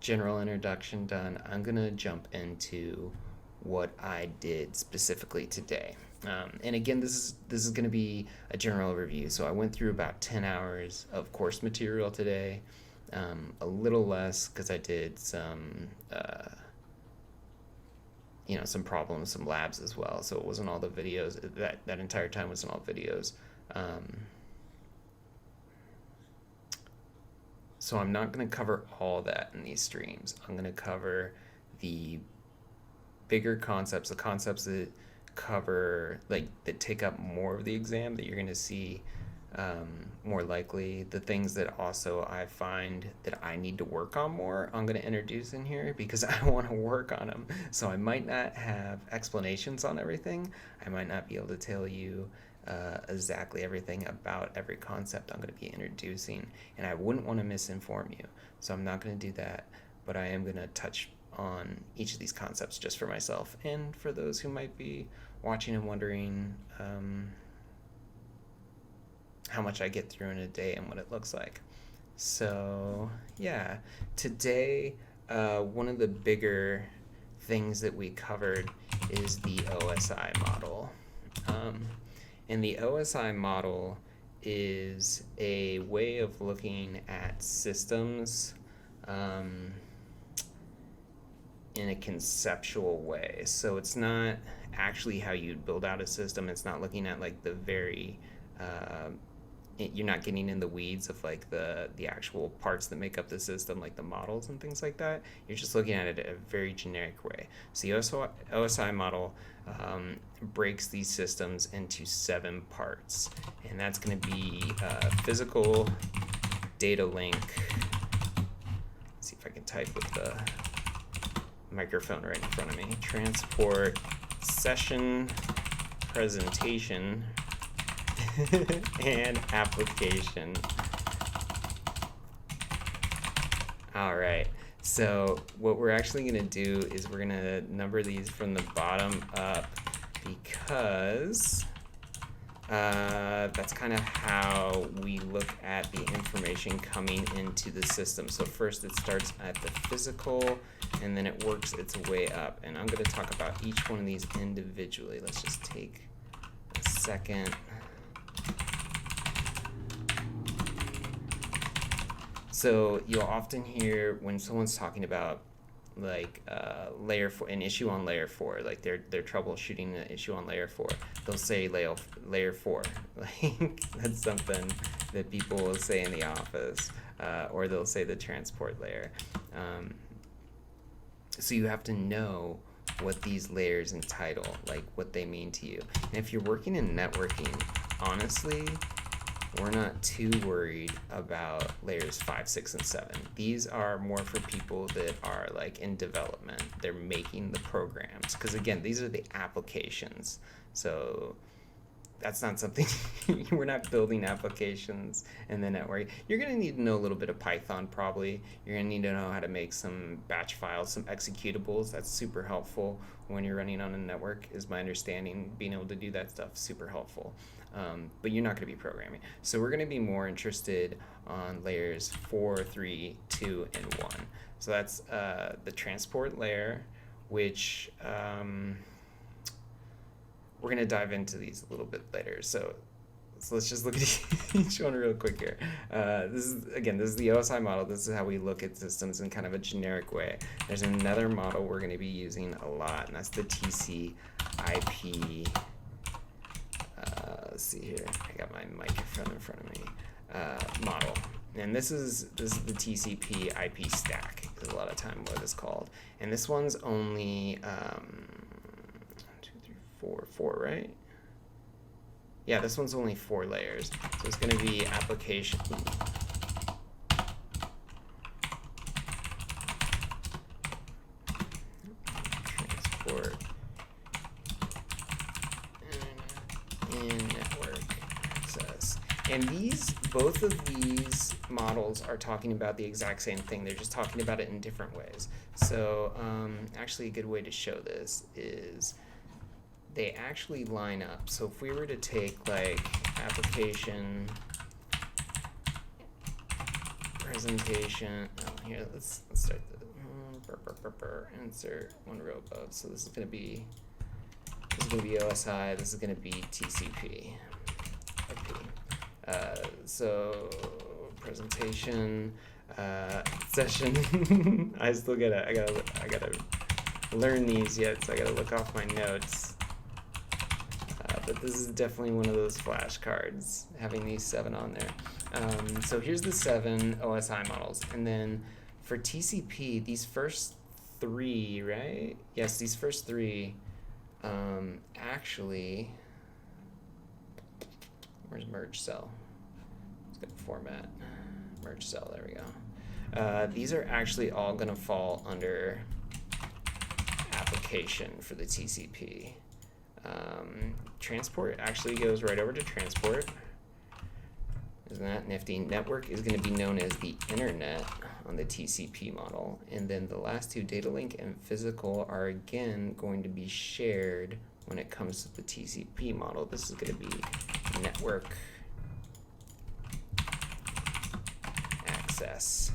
general introduction done, I'm going to jump into what I did specifically today. And again, this is going to be a general review. So I went through about 10 hours of course material today, a little less because I did some some problems, some labs as well. So it wasn't all the videos. That entire time wasn't all videos. So I'm not going to cover all that in these streams. I'm going to cover the bigger concepts, the concepts that cover, like, that take up more of the exam that you're going to see more likely. The things that also I find that I need to work on more, I'm going to introduce in here because I want to work on them. So I might not have explanations on everything. I might not be able to tell you exactly everything about every concept I'm going to be introducing, and I wouldn't want to misinform you. So I'm not going to do that, but I am going to touch on each of these concepts just for myself and for those who might be watching and wondering how much I get through in a day and what it looks like. So yeah, today one of the bigger things that we covered is the OSI model. And the OSI model is a way of looking at systems in a conceptual way. So it's not actually how you'd build out a system. It's not looking at like the very you're not getting in the weeds of like the actual parts that make up the system, like the models and things like that. You're just looking at it in a very generic way. So the OSI model breaks these systems into 7 parts, and that's going to be physical, data link. Let's see if I can type with the microphone right in front of me. Transport, session, presentation, and application. All right, so what we're actually going to do is we're going to number these from the bottom up because that's kind of how we look at the information coming into the system. So first it starts at the physical, and then it works its way up. And I'm going to talk about each one of these individually. Let's just take a second. So you'll often hear when someone's talking about like layer 4, an issue on layer 4, like they're troubleshooting an issue on layer 4, they'll say layer 4. Like that's something that people will say in the office, or they'll say the transport layer. So you have to know what these layers entitle, like what they mean to you. And if you're working in networking, honestly, we're not too worried about layers 5, 6, and 7. These are more for people that are like in development. They're making the programs, because again, these are the applications. So that's not something we're not building applications in the network. You're going to need to know a little bit of Python probably. You're going to need to know how to make some batch files, some executables. That's super helpful when you're running on a network, is my understanding. Being able to do that stuff, super helpful. But you're not going to be programming. So we're going to be more interested on layers 4, 3, 2, and 1. So that's the transport layer, which we're going to dive into these a little bit later. So let's just look at each one real quick here. This is the OSI model. This is how we look at systems in kind of a generic way. There's another model we're going to be using a lot, and that's the Tcp Ip. Let's see here. I got my microphone in front of me. Model, and this is the TCP IP stack. Is a lot of time what it's called, and this one's only 4, right? Yeah, this one's only 4 layers. So it's going to be application. Transport and network access. And both of these models are talking about the exact same thing. They're just talking about it in different ways. So actually a good way to show this is they actually line up. So if we were to take like application, presentation, here, let's start insert one row above. So this is gonna be OSI. This is gonna be TCP Ip. So presentation session. I gotta learn these yet, so I gotta look off my notes. But this is definitely one of those flashcards, having these 7 on there. So here's the 7 OSI models, and then for TCP, these first 3, right? Yes, these first 3. Actually, where's merge cell? Let's go to format, merge cell. There we go. These are actually all gonna fall under application for the TCP. Transport actually goes right over to transport. Isn't that nifty? Network is going to be known as the internet on the TCP model. And then the last 2, data link and physical, are again going to be shared when it comes to the TCP model. This is going to be network access.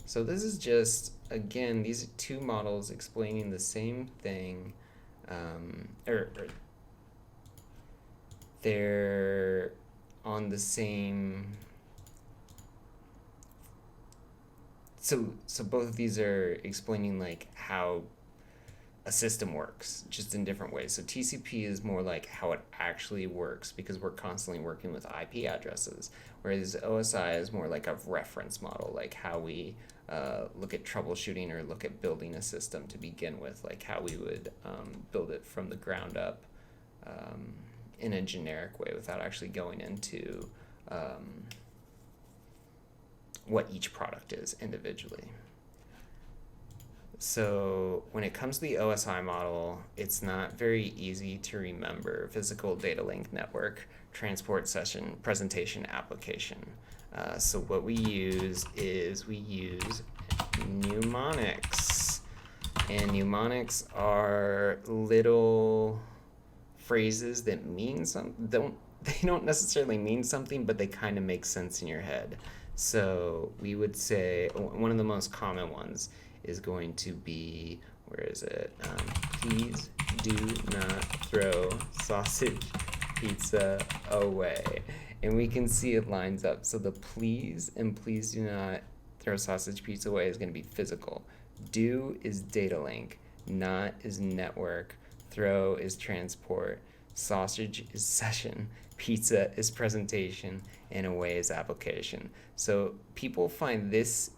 So this is just, again, these 2 models explaining the same thing. They're on the same. So both of these are explaining like how a system works, just in different ways. So TCP is more like how it actually works, because we're constantly working with IP addresses, whereas OSI is more like a reference model, like how we look at troubleshooting or look at building a system to begin with, like how we would build it from the ground up in a generic way without actually going into what each product is individually. So when it comes to the OSI model, it's not very easy to remember: physical, data link, network, transport, session, presentation, application. So what we use is mnemonics. And mnemonics are little phrases that mean something. They don't necessarily mean something, but they kind of make sense in your head. So we would say one of the most common ones is going to be, where is it? Please do not throw sausage pizza away. And we can see it lines up. So the please and please do not throw sausage pizza away is going to be physical. Do is data link. Not is network. Throw is transport. Sausage is session. Pizza is presentation. And away is application. So people find it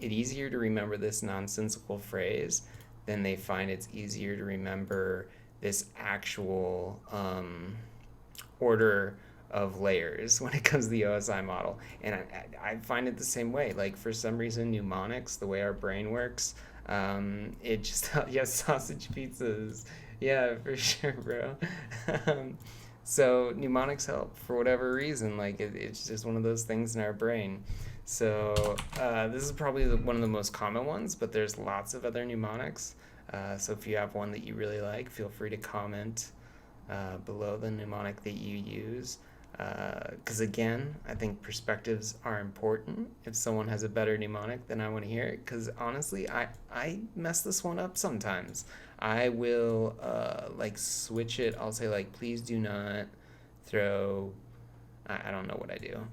easier to remember this nonsensical phrase than they find it's easier to remember this actual order of layers when it comes to the OSI model. And I find it the same way. Like, for some reason, mnemonics, the way our brain works, it just, yeah, sausage pizzas. Yeah, for sure, bro. So mnemonics help for whatever reason. Like, it's just one of those things in our brain. So this is probably one of the most common ones, but there's lots of other mnemonics. So if you have one that you really like, feel free to comment below the mnemonic that you use. Because again, I think perspectives are important. If someone has a better mnemonic, then I want to hear it. Because honestly, I mess this one up sometimes. I will like switch it. I'll say like, please do not throw. I don't know what I do.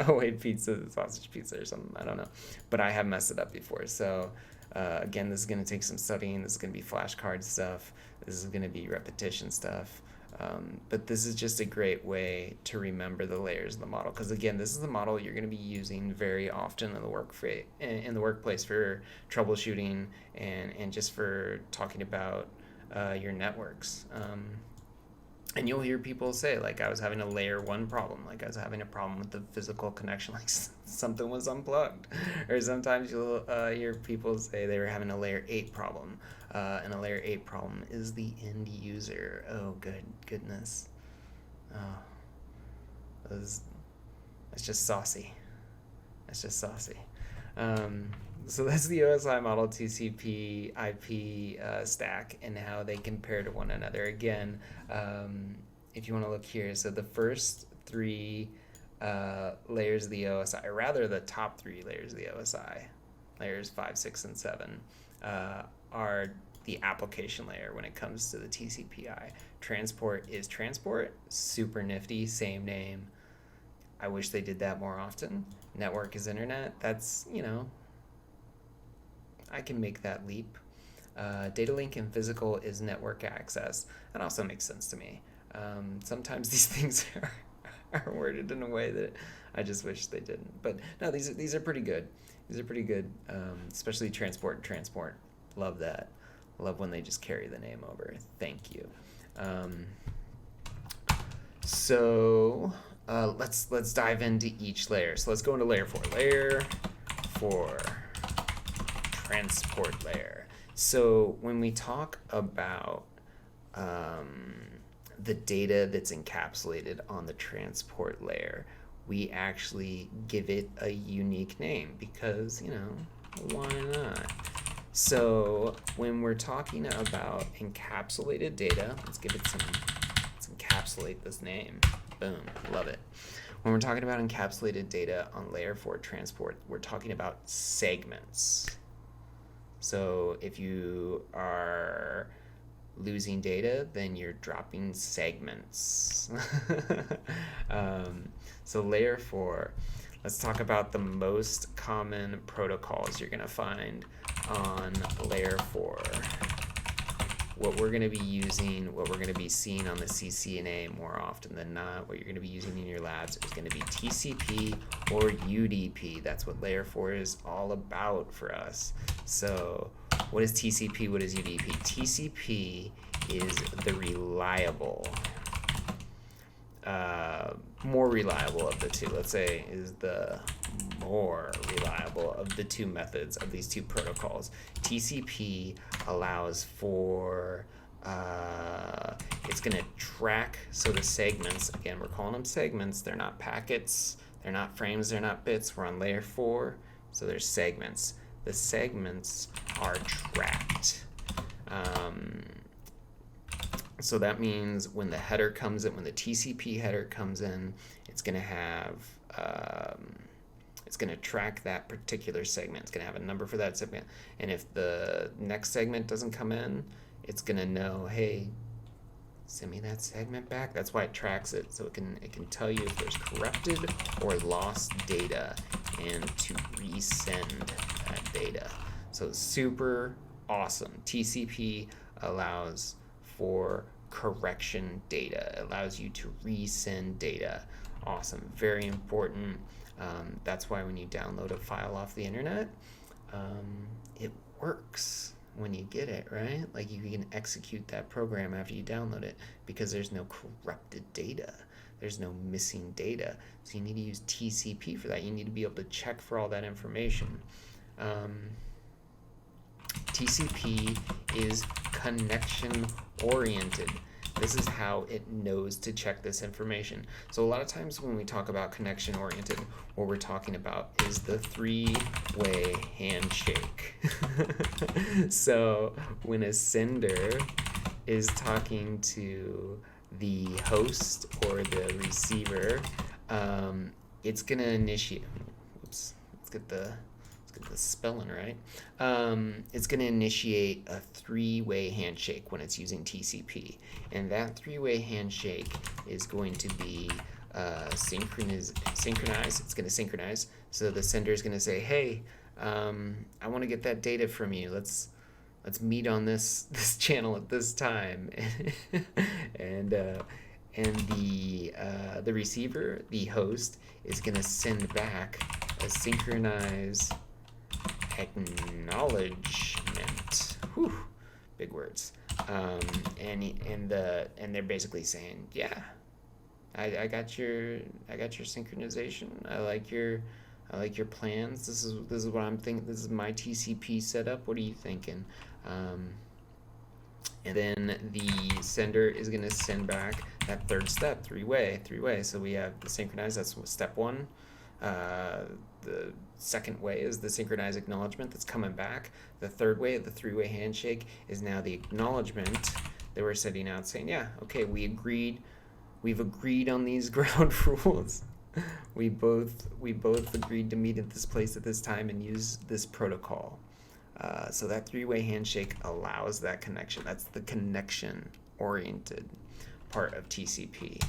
Away pizza, sausage pizza or something. I don't know. But I have messed it up before. So again, this is going to take some studying. This is going to be flashcard stuff. This is going to be repetition stuff. But this is just a great way to remember the layers of the model, because again, this is the model you're going to be using very often in the workplace for troubleshooting and just for talking about your networks. And you'll hear people say, like, I was having a layer 1 problem, like I was having a problem with the physical connection, like something was unplugged. Or sometimes you'll hear people say they were having a layer 8 problem. And a layer 8 problem is the end user. Oh, goodness. Oh, that's just saucy. That's just saucy. So that's the OSI model, TCP IP stack, and how they compare to one another. Again, if you want to look here, so the first 3 layers of the OSI, or rather the top 3 layers of the OSI, layers 5, 6, and 7, are the application layer when it comes to the TCP/IP. Transport is transport, super nifty, same name. I wish they did that more often. Network is internet. That's, I can make that leap. Data link and physical is network access. That also makes sense to me. Sometimes these things are worded in a way that I just wish they didn't. But no, these are pretty good. These are pretty good, especially transport and transport. Love that. Love when they just carry the name over. Thank you. So let's dive into each layer. So let's go into layer 4. Layer 4, transport layer. So when we talk about the data that's encapsulated on the transport layer, we actually give it a unique name because, why not? So when we're talking about encapsulated data, let's encapsulate this name. Boom, love it. When we're talking about encapsulated data on layer 4 transport, we're talking about segments. So if you are losing data, then you're dropping segments. So layer 4, let's talk about the most common protocols you're going to find on layer 4. What we're going to be using, what we're going to be seeing on the CCNA more often than not, what you're going to be using in your labs is going to be TCP or UDP. That's what layer 4 is all about for us. So what is TCP? What is UDP? TCP is the reliable, more reliable of the two. Let's say is the more reliable of the two methods of these two protocols. TCP allows for it's going to track, so the segments, again, we're calling them segments, they're not packets, they're not frames, they're not bits. We're on layer 4, so there's segments. The segments are tracked. So that means when the header comes in, when the TCP header comes in, it's going to have, it's going to track that particular segment. It's going to have a number for that segment. And if the next segment doesn't come in, it's going to know, hey, send me that segment back. That's why it tracks it. So it can tell you if there's corrupted or lost data and to resend that data. So super awesome. TCP allows for correction data. It allows you to resend data. Awesome. Very important. That's why when you download a file off the internet, it works when you get it, right? Like you can execute that program after you download it because there's no corrupted data. There's no missing data. So you need to use TCP for that. You need to be able to check for all that information. TCP is connection oriented. This is how it knows to check this information. So a lot of times when we talk about connection oriented, what we're talking about is the three-way handshake. So when a sender is talking to the host or the receiver, it's going to initiate, oops, let's get the spelling right. It's going to initiate a three-way handshake when it's using TCP, and that three-way handshake is going to be synchronized. It's going to synchronize. So the sender is going to say, "Hey, I want to get that data from you. Let's meet on this channel at this time," and the receiver, the host, is going to send back a synchronized acknowledgement. Whew, big words. And they're basically saying, yeah, I got your synchronization. I like your plans. This is what I'm thinking. This is my TCP setup. What are you thinking? And then the sender is going to send back that third step, three-way. So we have the synchronize. That's step 1. The second way is the synchronized acknowledgement that's coming back. The third way, the three-way handshake, is now the acknowledgement that we're sending out saying, yeah, okay, we've agreed on these ground rules. We both agreed to meet at this place at this time and use this protocol. So that three-way handshake allows that connection. That's the connection-oriented part of TCP.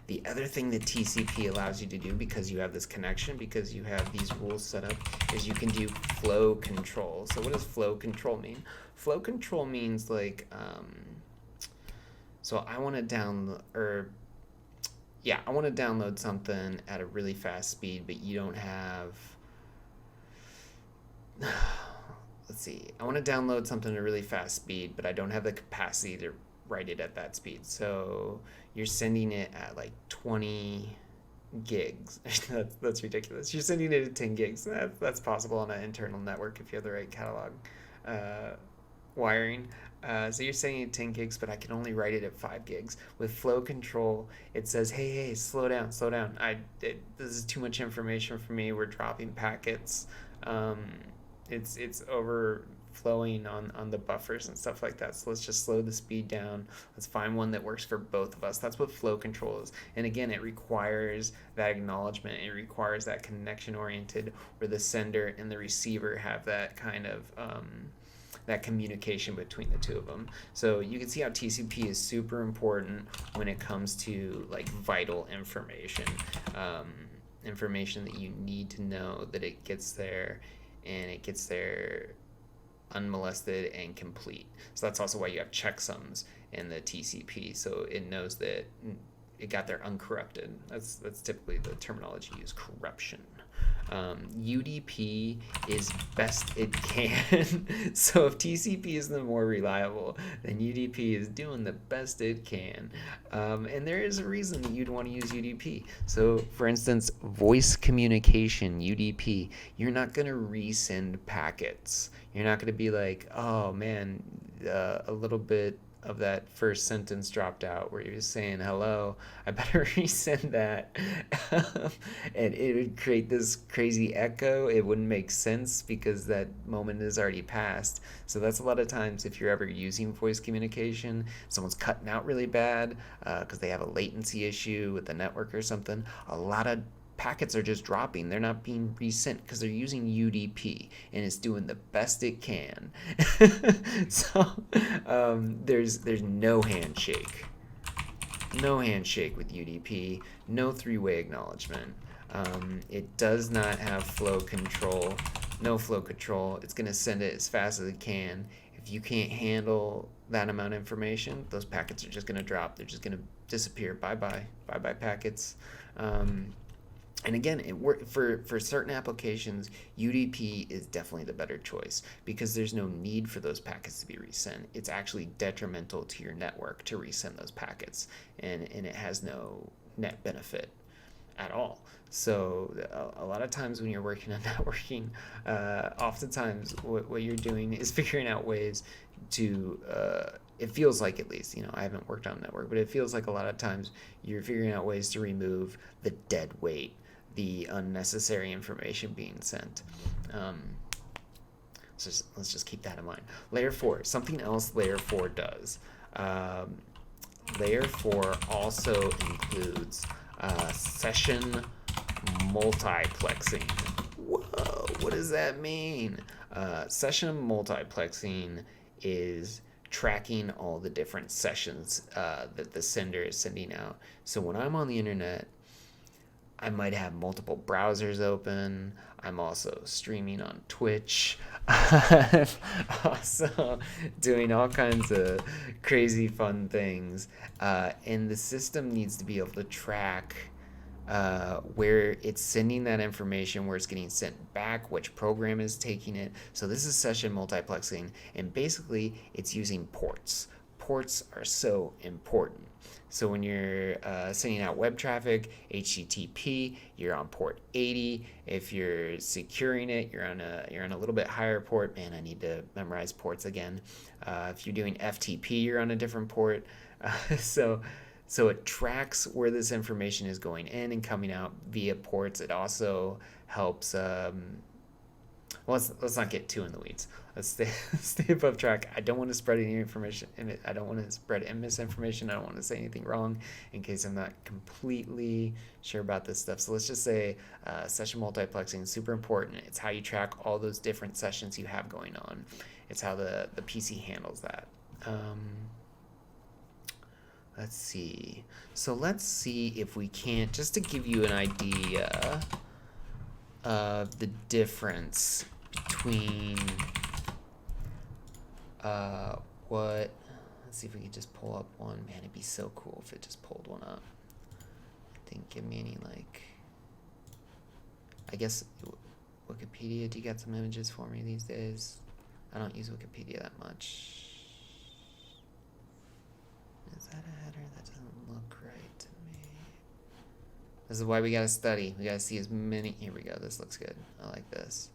The other thing that TCP allows you to do, because you have this connection, because you have these rules set up, is you can do flow control. So what does flow control mean? Flow control means like, so I want to download, I want to download something at a really fast speed, but you don't have, let's see, I want to download something at a really fast speed, but I don't have the capacity to write it at that speed. So you're sending it at like 20 gigs. That's ridiculous. You're sending it at 10 gigs. That's possible on an internal network if you have the right catalog wiring. So you're sending it 10 gigs, but I can only write it at 5 gigs. With flow control, it says, hey, slow down. This is too much information for me. We're dropping packets. It's overflowing on the buffers and stuff like that. So let's just slow the speed down. Let's find one that works for both of us. That's what flow control is. And again, it requires that acknowledgement. It requires that connection oriented, where the sender and the receiver have that kind of that communication between the two of them. So you can see how TCP is super important when it comes to like vital information, information that you need to know that it gets there, and it gets there unmolested and complete. So that's also why you have checksums in the TCP, so it knows that it got there uncorrupted. That's typically the terminology used, corruption. UDP is best it can. So if TCP is the more reliable, then UDP is doing the best it can. And there is a reason that you'd want to use UDP. So for instance, voice communication, UDP, you're not going to resend packets. You're not going to be like, oh man, a little bit of that first sentence dropped out where you're saying hello, I better resend that. And it would create this crazy echo. It wouldn't make sense because that moment is already passed. So that's a lot of times, if you're ever using voice communication, someone's cutting out really bad because they have a latency issue with the network or something, a lot of packets are just dropping. They're not being resent because they're using UDP, and it's doing the best it can. So there's no handshake. No handshake with UDP. No three-way acknowledgement. It does not have flow control. No flow control. It's going to send it as fast as it can. If you can't handle that amount of information, those packets are just going to drop. They're just going to disappear. Bye-bye. Bye-bye packets. And again, for certain applications, UDP is definitely the better choice because there's no need for those packets to be resent. It's actually detrimental to your network to resend those packets, and it has no net benefit at all. So a lot of times when you're working on networking, oftentimes what you're doing is figuring out ways to, it feels like, at least, I haven't worked on network, but it feels like a lot of times you're figuring out ways to remove the dead weight, the unnecessary information being sent. So let's just keep that in mind. Layer 4, something else Layer 4 does. Layer 4 also includes session multiplexing. Whoa, what does that mean? Session multiplexing is tracking all the different sessions that the sender is sending out. So when I'm on the internet, I might have multiple browsers open. I'm also streaming on Twitch. I'm also doing all kinds of crazy fun things. And the system needs to be able to track where it's sending that information, where it's getting sent back, which program is taking it. So this is session multiplexing, and basically it's using ports. Ports are so important. So when you're sending out web traffic, HTTP, you're on port 80. If you're securing it, you're on a little bit higher port. Man, I need to memorize ports again. If you're doing FTP, you're on a different port. So it tracks where this information is going in and coming out via ports. It also helps Well, let's not get too in the weeds. Let's stay stay above track. I don't want to spread any information, and I don't want to spread misinformation. I don't want to say anything wrong in case I'm not completely sure about this stuff. So let's just say session multiplexing is super important. It's how you track all those different sessions you have going on. It's how the PC handles that. Let's see. So let's see if we can't, just to give you an idea of the difference between let's see if we could just pull up one. Man, it'd be so cool if it just pulled one up. It didn't give me any, like, I guess Wikipedia. Do you got some images for me these days? I don't use Wikipedia that much. Is that a header? That doesn't look right to me. This is why we gotta study. We gotta see as many. Here we go. This looks good. I like this.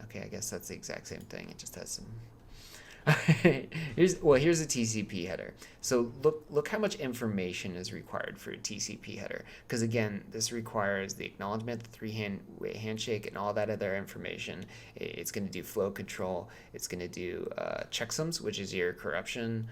Okay, I guess that's the exact same thing. It just has some. Here's a TCP header. So look how much information is required for a TCP header. Because again, this requires the acknowledgement, the way handshake, and all that other information. It's going to do flow control. It's going to do checksums, which is your corruption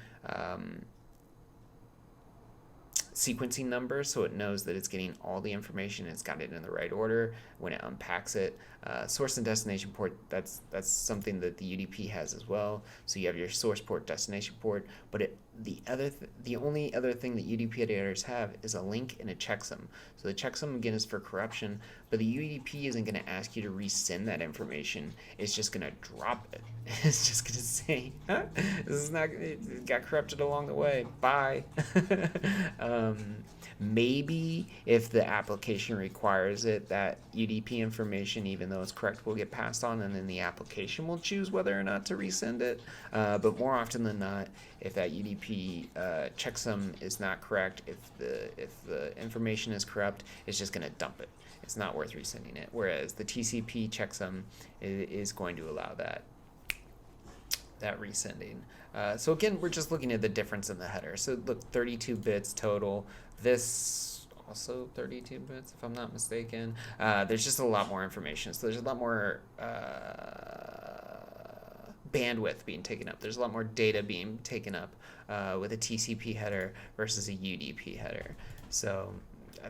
sequencing number, so it knows that it's getting all the information, it's got it in the right order when it unpacks it. Source and destination port, that's something that the UDP has as well. So you have your source port, destination port, but the only other thing that UDP headers have is a link and a checksum. So the checksum again is for corruption, but the UDP isn't going to ask you to resend that information. It's just going to drop it. It's just going to say, this is not, it got corrupted along the way. Bye. Maybe if the application requires it, that UDP information, even though it's correct, will get passed on, and then the application will choose whether or not to resend it. But more often than not, if that UDP checksum is not correct, if the information is corrupt, it's just going to dump it. It's not worth resending it. Whereas the TCP checksum is going to allow that resending. So again, we're just looking at the difference in the header. So look, 32 bits total. This also 32 bits, if I'm not mistaken. There's just a lot more information. So there's a lot more bandwidth being taken up. There's a lot more data being taken up with a TCP header versus a UDP header. So,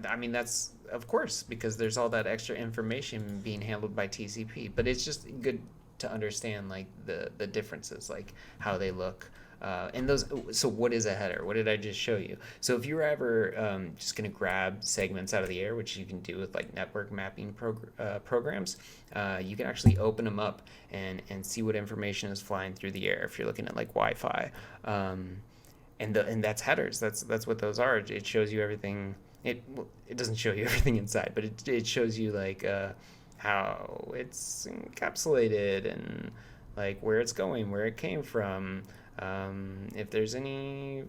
I mean, that's, of course, because there's all that extra information being handled by TCP. But it's just good to understand, like, the differences, like how they look. And those, so what is a header? What did I just show you? So if you're ever just going to grab segments out of the air, which you can do with like network mapping programs, you can actually open them up and see what information is flying through the air if you're looking at like Wi-Fi. And that's headers. That's what those are. It shows you everything. It doesn't show you everything inside, but it shows you like how it's encapsulated and like where it's going, where it came from. If there's any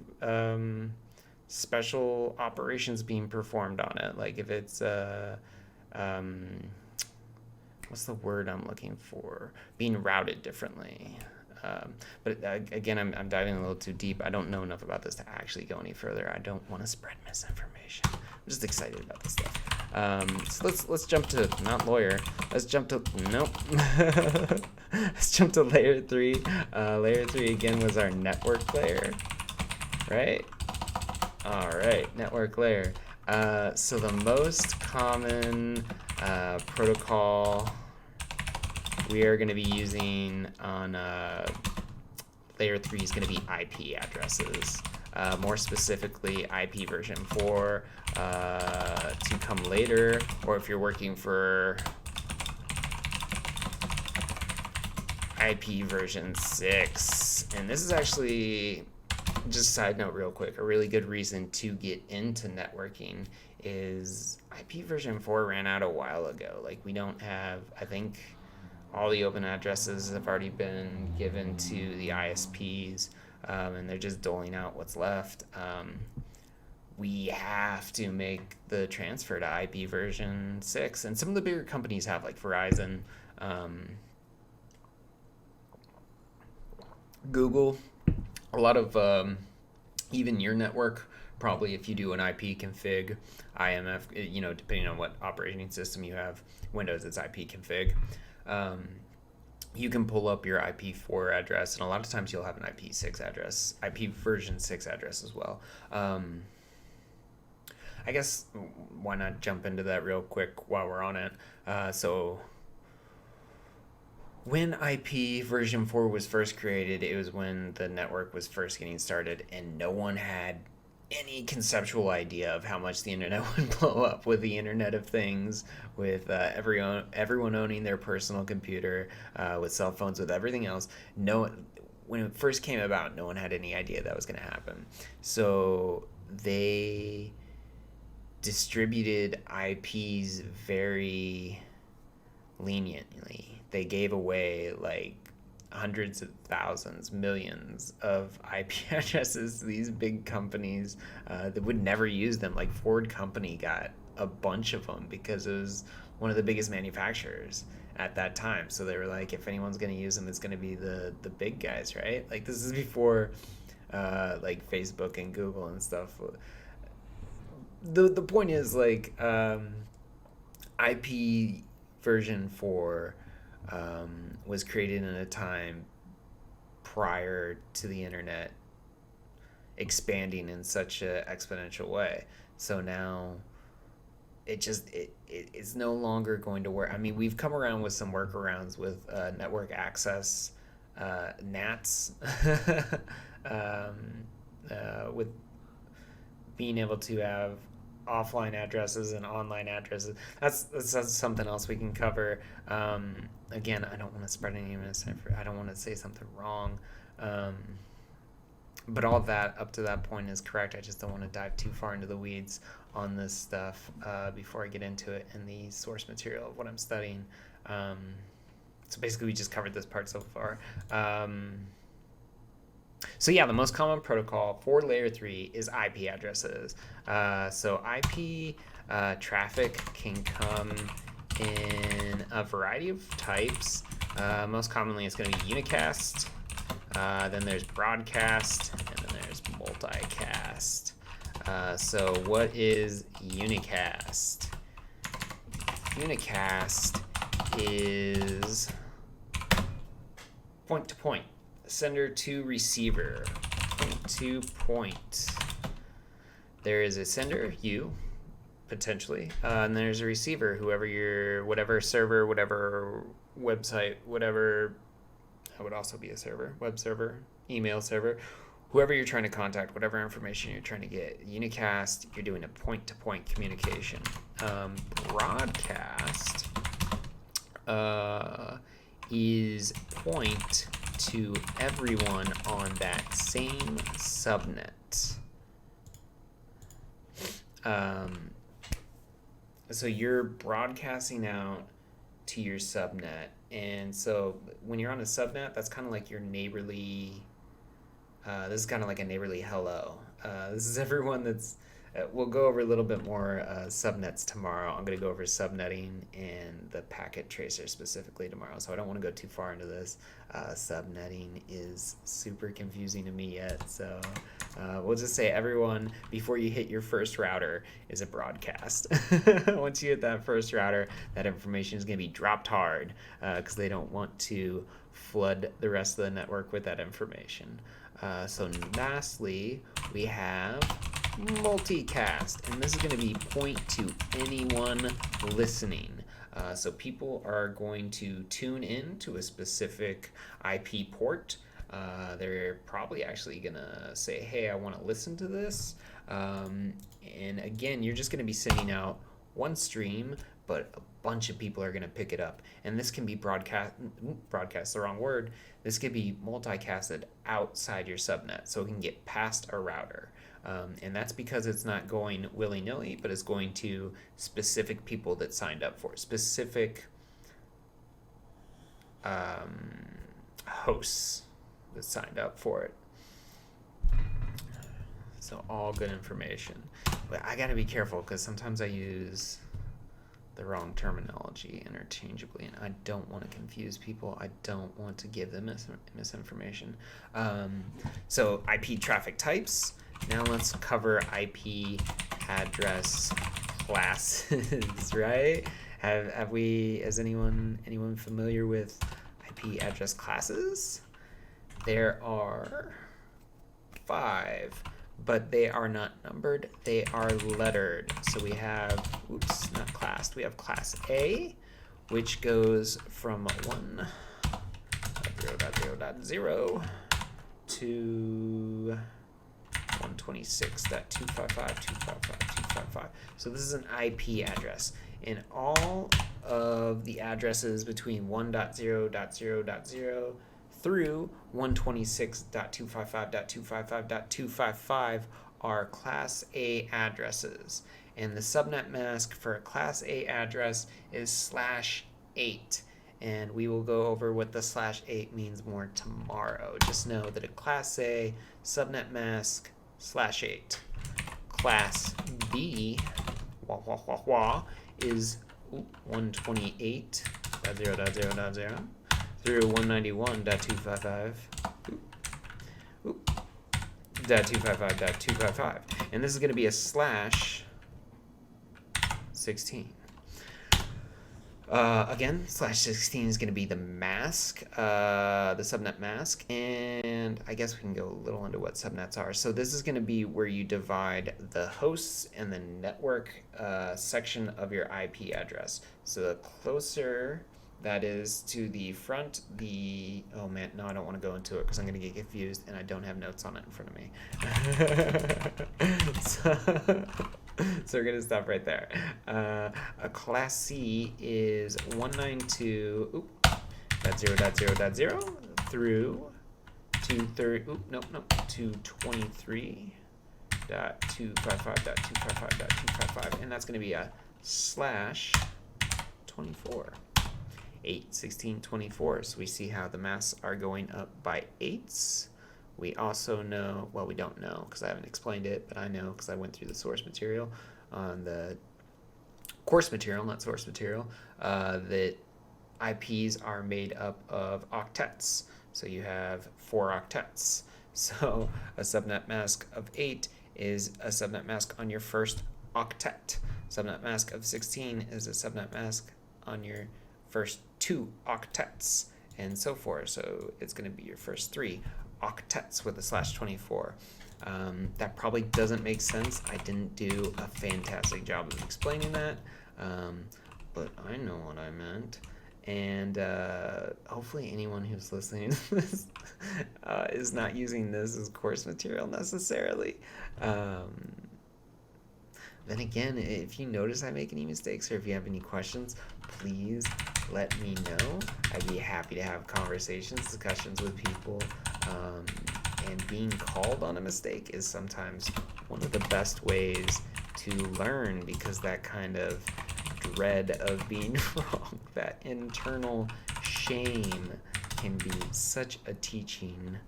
special operations being performed on it, like if it's what's the word I'm looking for? Being routed differently. But again, I'm diving a little too deep. I don't know enough about this to actually go any further. I don't want to spread misinformation. I'm just excited about this stuff. So let's jump to, not lawyer. Let's jump to, nope. Let's jump to layer 3. Layer 3 again was our network layer, right? All right, network layer. So the most common protocol we are going to be using on layer 3 is going to be IP addresses. More specifically, IP version 4 to come later, or if you're working for IP version 6. And this is actually, just a side note real quick, a really good reason to get into networking is IP version 4 ran out a while ago. Like, we don't have, I think all the open addresses have already been given to the ISPs, and they're just doling out what's left. We have to make the transfer to IP version 6, and some of the bigger companies have, like Verizon, Google, a lot of even your network, probably if you do an IP config, IMF, depending on what operating system you have, Windows is IP config. you can pull up your IP4 address, and a lot of times you'll have an IP6 address, IP version 6 address as well. I guess why not jump into that real quick while we're on it. So when IP version 4 was first created, it was when the network was first getting started, and no one had any conceptual idea of how much the internet would blow up with the Internet of Things, with everyone owning their personal computer, with cell phones, with everything else. When it first came about, no one had any idea that was going to happen. So they distributed IPs very leniently. They gave away like hundreds of thousands, millions of IP addresses to these big companies that would never use them. Like Ford Company got a bunch of them because it was one of the biggest manufacturers at that time. So they were like, if anyone's going to use them, it's going to be the big guys, right? Like this is before like Facebook and Google and stuff. The point is like IP version 4 was created in a time prior to the internet expanding in such an exponential way. So now it's no longer going to work. I mean, we've come around with some workarounds with network access, NATs, with being able to have offline addresses and online addresses. That's something else we can cover. Again, I don't want to spread any misinformation. I don't want to say something wrong. But all of that up to that point is correct. I just don't want to dive too far into the weeds on this stuff before I get into it in the source material of what I'm studying. So basically, we just covered this part so far. So yeah, the most common protocol for layer 3 is IP addresses. So IP traffic can come in a variety of types. Most commonly, it's going to be unicast. Then there's broadcast, and then there's multicast. So what is unicast? Unicast is point to point, sender to receiver, point to point. There is a sender, you, potentially, and there's a receiver, whatever server, whatever website, whatever, that would also be a server, web server, email server, whoever you're trying to contact, whatever information you're trying to get. Unicast, you're doing a point-to-point communication. Broadcast is point to everyone on that same subnet. So you're broadcasting out to your subnet, and so when you're on a subnet, that's kind of like your neighborly. This is kind of like a neighborly hello. This is everyone that's. We'll go over a little bit more subnets tomorrow. I'm going to go over subnetting and the packet tracer specifically tomorrow, so I don't want to go too far into this. Subnetting is super confusing to me yet, so we'll just say everyone, before you hit your first router, is a broadcast. Once you hit that first router, that information is going to be dropped hard because they don't want to flood the rest of the network with that information. So lastly, we have multicast, and this is going to be point to anyone listening. So people are going to tune in to a specific IP port. They're probably actually going to say, hey, I want to listen to this. And again, you're just going to be sending out one stream, but a bunch of people are going to pick it up. And this can be broadcast, the wrong word. This could be multicasted outside your subnet, so it can get past a router. And that's because it's not going willy-nilly, but it's going to specific people that signed up for it, specific hosts that signed up for it. So all good information. But I got to be careful because sometimes I use the wrong terminology interchangeably, and I don't want to confuse people. I don't want to give them misinformation. So IP traffic types. Now let's cover IP address classes, right? Is anyone familiar with IP address classes. There are 5, but they are not numbered. They are lettered. So we have, oops, not classed. We have class A, which goes from 1.0.0.0 to 126.255.255.255. So this is an IP address. And all of the addresses between 1.0.0.0 through 126.255.255.255 are Class A addresses. And the subnet mask for a Class A address is /8. And we will go over what the /8 means more tomorrow. Just know that a Class A subnet mask /8. Class B is 128.0.0.0 through 191.255.255.255. And this is going to be a /16. Again, /16 is going to be the mask, the subnet mask, and I guess we can go a little into what subnets are. So this is going to be where you divide the hosts and the network section of your IP address. So the closer that is to the front, oh man, no, I don't want to go into it because I'm going to get confused and I don't have notes on it in front of me. So we're going to stop right there. A Class C is 192.0.0.0 through 223.255.255.255, and that's going to be a /24. 8, 16, 24. So we see how the masks are going up by 8s. We also know, well, we don't know because I haven't explained it, but I know because I went through the source material on the course material, not source material, that IPs are made up of octets. So you have 4 octets. So a subnet mask of 8 is a subnet mask on your first octet. Subnet mask of 16 is a subnet mask on your first 2 octets, and so forth. So it's going to be your first 3 octets with a /24. That probably doesn't make sense. I didn't do a fantastic job of explaining that, but I know what I meant. And hopefully anyone who's listening to this is not using this as course material necessarily. Then again, if you notice I make any mistakes or if you have any questions, please let me know. I'd be happy to have discussions with people. And being called on a mistake is sometimes one of the best ways to learn, because that kind of dread of being wrong, that internal shame, can be such a teaching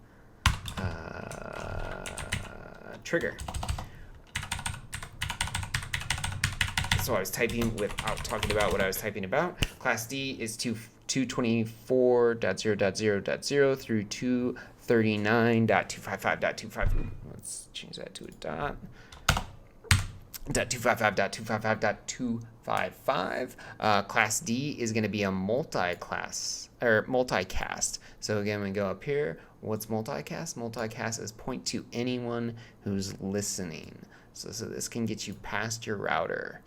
trigger. So I was typing without talking about what I was typing about. Class D is 224.0.0.0 through 239.255.255. Let's change that to a dot. .255.255.255. Class D is going to be a multi-class or multicast. So again, we go up here. What's multicast? Multicast is point to anyone who's listening. So this can get you past your router.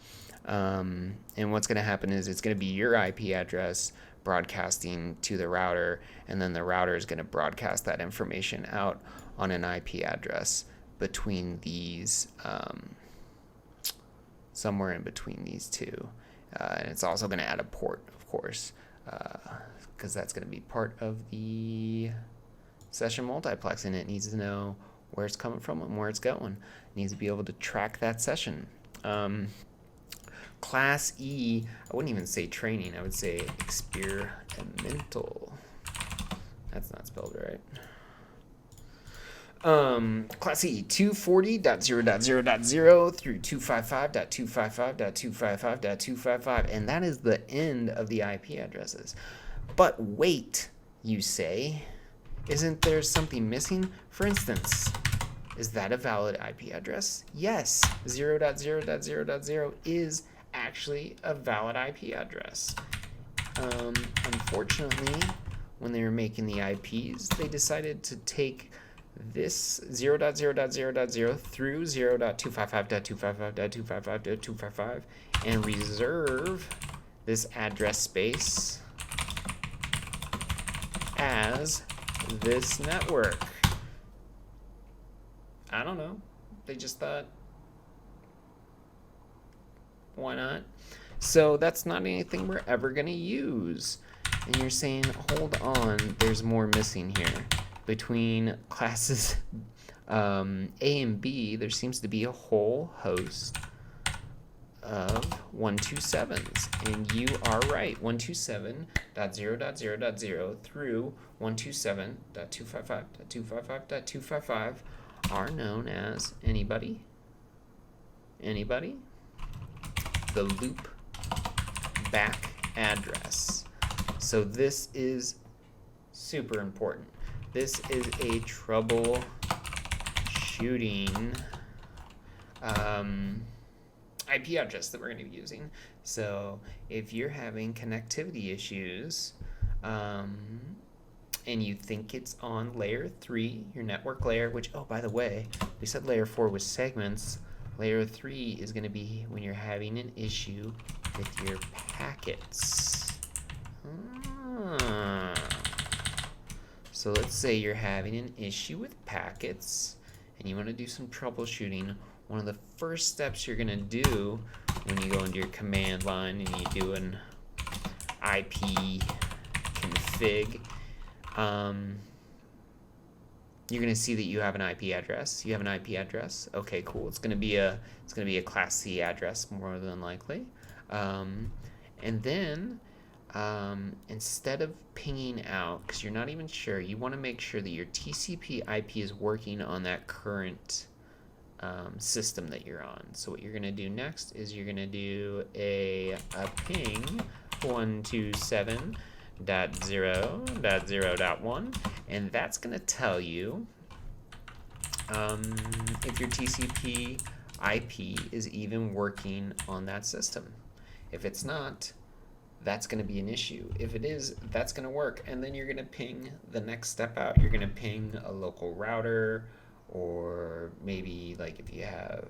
And what's going to happen is it's going to be your IP address broadcasting to the router, and then the router is going to broadcast that information out on an IP address between these, somewhere in between these two. And it's also going to add a port, of course, because that's going to be part of the session multiplexing. It needs to know where it's coming from and where it's going. It needs to be able to track that session. Class E, I wouldn't even say training, I would say experimental. That's not spelled right. Class E, 240.0.0.0 through 255.255.255.255, and that is the end of the IP addresses. But wait, you say, isn't there something missing? For instance, is that a valid IP address? Yes, 0.0.0.0 is actually a valid IP address. Unfortunately, when they were making the IPs, they decided to take this 0.0.0.0 through 0.255.255.255.255 and reserve this address space as this network. I don't know. They just thought, why not? So that's not anything we're ever going to use. And you're saying, hold on, there's more missing here. Between classes A and B, there seems to be a whole host of 127s. And you are right. 127.0.0.0 through 127.255.255.255 are known as anybody? Anybody? The loop back address. So this is super important. This is a troubleshooting IP address that we're going to be using. So if you're having connectivity issues and you think it's on layer 3, your network layer, which, oh, by the way, we said layer 4 was segments. Layer 3 is going to be when you're having an issue with your packets. So let's say you're having an issue with packets and you want to do some troubleshooting. One of the first steps you're going to do when you go into your command line and you do an IP config, you're going to see that you have an IP address. You have an IP address. Okay, cool. It's going to be a Class C address more than likely. And then instead of pinging out, because you're not even sure, you want to make sure that your TCP IP is working on that current system that you're on. So what you're going to do next is you're going to do a ping 127.0.0.1, and that's going to tell you if your TCP IP is even working on that system. If it's not, that's going to be an issue. If it is, that's going to work, and then you're going to ping the next step out. You're going to ping a local router, or maybe like if you have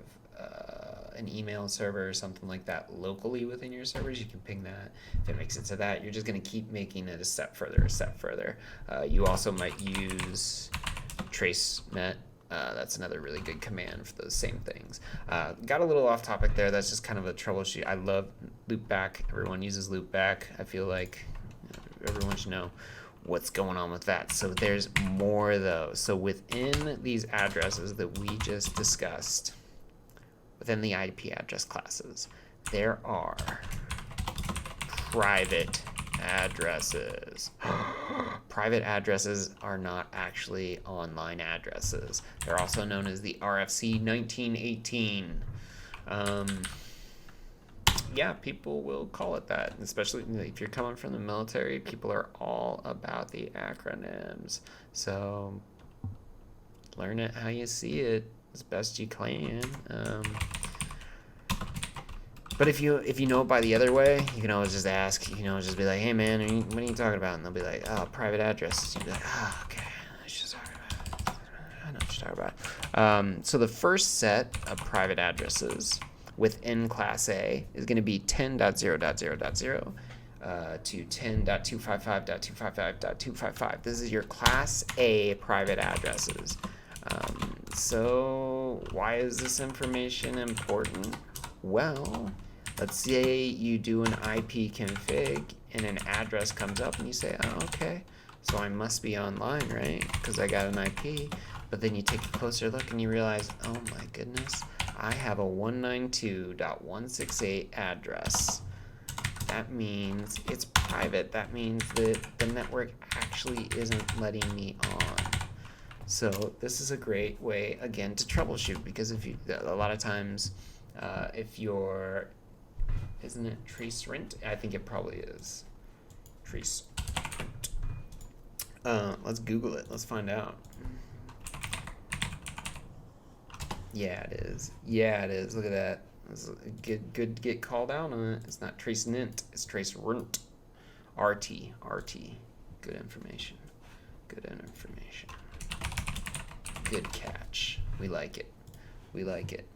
an email server or something like that locally within your servers, you can ping that. If it makes it to that, you're just going to keep making it a step further, a step further. You also might use tracenet. That's another really good command for those same things. Got a little off topic there. That's just kind of a troubleshoot. I love loopback. Everyone uses loopback. I feel like everyone should know what's going on with that. So there's more though. So within these addresses that we just discussed, within the IP address classes, there are private addresses. Private addresses are not actually online addresses. They're also known as the RFC 1918. Yeah, people will call it that, especially if you're coming from the military. People are all about the acronyms. So learn it how you see it as best you can. But if you know it by the other way, you can always just ask, just be like, hey man, what are you talking about? And they'll be like, oh, private addresses. You'll be like, oh, okay, I know what you're talking about. So the first set of private addresses within Class A is going to be 10.0.0.0 to 10.255.255.255. This is your Class A private addresses. So why is this information important? Well, let's say you do an IP config and an address comes up and you say, oh, okay, so I must be online, right? Because I got an IP. But then you take a closer look and you realize, oh my goodness, I have a 192.168 address. That means it's private. That means that the network actually isn't letting me on. So this is a great way, again, to troubleshoot, because if you, a lot of times, if you're, isn't it tracerent? I think it probably is. Tracerent. Let's Google it. Let's find out. Yeah, it is. Yeah, it is. Look at that. Get called out on it. It's not tracerent. It's tracerent. RT. Good information. Good information. Good catch. We like it. We like it.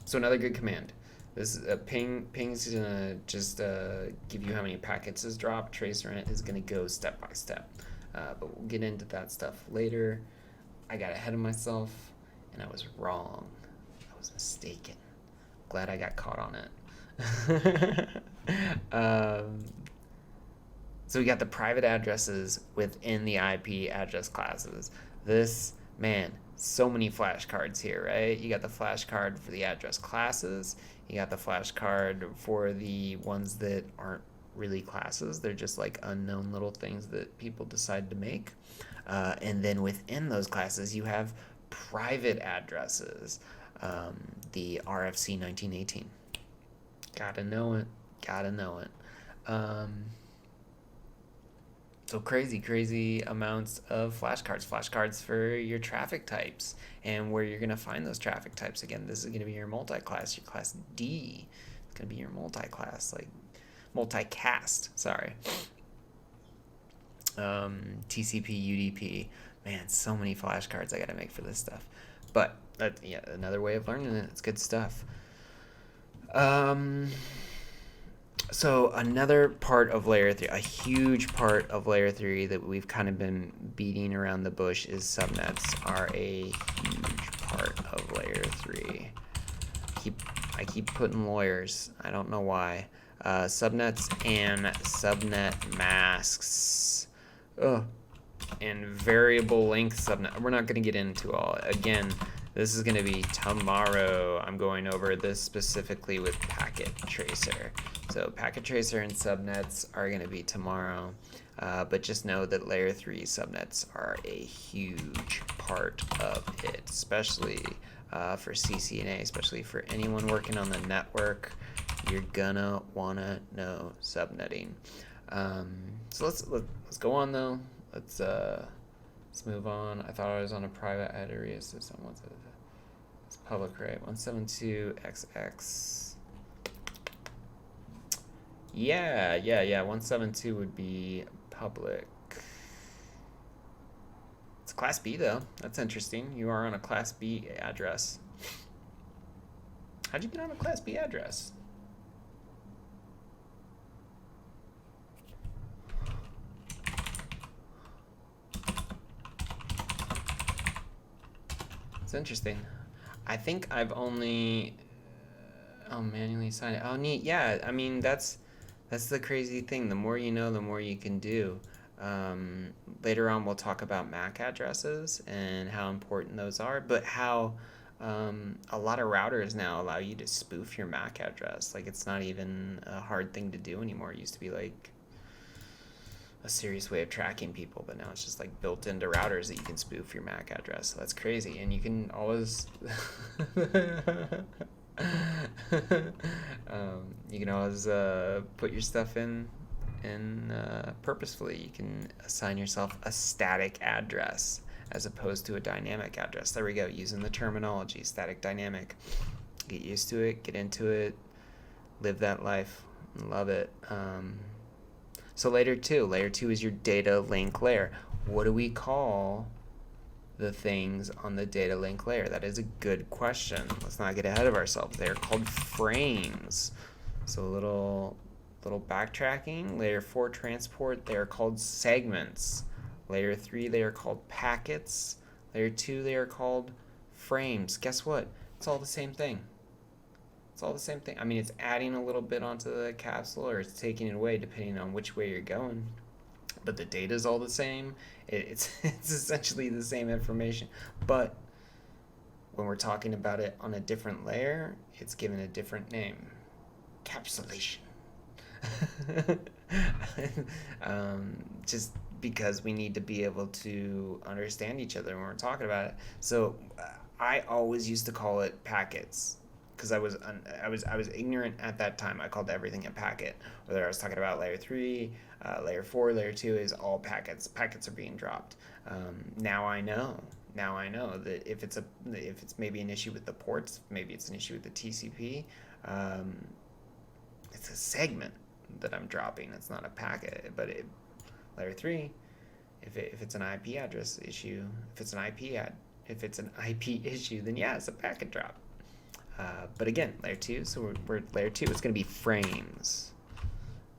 So another good command. This is a ping's gonna just give you how many packets is dropped. Tracer is gonna go step by step, but we'll get into that stuff later. I got ahead of myself, and I was wrong. I was mistaken. Glad I got caught on it. So we got the private addresses within the IP address classes. This, man, so many flashcards here, right? You got the flashcard for the address classes. You got the flashcard for the ones that aren't really classes. They're just like unknown little things that people decide to make. And then within those classes, you have private addresses. The RFC 1918. Gotta know it. Gotta know it. So crazy amounts of flashcards. Flashcards for your traffic types and where you're going to find those traffic types. Again, this is going to be your multi-class, your class D. It's going to be your multi-class, like multicast, sorry. TCP, UDP. Man, so many flashcards I got to make for this stuff. But, yeah, another way of learning it. It's good stuff. So another part of layer 3, a huge part of layer 3 that we've kind of been beating around the bush is subnets are a huge part of layer 3. I keep putting lawyers. I don't know why. Subnets and subnet masks. And variable length subnet. We're not going to get into all. Again, this is going to be tomorrow. I'm going over this specifically with packet tracer. So packet tracer and subnets are going to be tomorrow. But just know that layer 3 subnets are a huge part of it, especially for CCNA, especially for anyone working on the network. You're gonna wanna know subnetting. So let's go on though. Let's move on. I thought I was on a private. I had to reassist someone. It's public, right? 172xx. Yeah. 172 would be public. It's class B though. That's interesting. You are on a class B address. How'd you get on a class B address? It's interesting. I think I've only manually signed it. Oh, neat. Yeah, I mean that's the crazy thing. The more you know, the more you can do. Later on, we'll talk about MAC addresses and how important those are, but how a lot of routers now allow you to spoof your MAC address. Like it's not even a hard thing to do anymore. It used to be like a serious way of tracking people, but now it's just like built into routers that you can spoof your MAC address. So that's crazy, and you can always put your stuff in purposefully. You can assign yourself a static address as opposed to a dynamic address. There we go, using the terminology, static, dynamic. Get used to it, get into it, live that life, love it. So layer 2 is your data link layer. What do we call the things on the data link layer? That is a good question. Let's not get ahead of ourselves. They're called frames. So a little backtracking. Layer 4 transport, they are called segments. Layer 3, they are called packets. Layer 2, they are called frames. Guess what? It's all the same thing. It's all the same thing. I mean, it's adding a little bit onto the capsule or it's taking it away depending on which way you're going. But the data is all the same. It's essentially the same information. But when we're talking about it on a different layer, it's given a different name. Capsulation. Just because we need to be able to understand each other when we're talking about it. So I always used to call it packets because I was ignorant at that time. I called everything a packet. Whether I was talking about layer 3, layer 4, layer 2 is all packets. Packets are being dropped. Now I know that if it's maybe an issue with the ports, maybe it's an issue with the TCP. It's a segment. that I'm dropping. It's not a packet, but layer 3, if it's an IP address issue, if it's an IP issue, then yeah, it's a packet drop. But again, layer 2, so we're layer 2, it's going to be frames.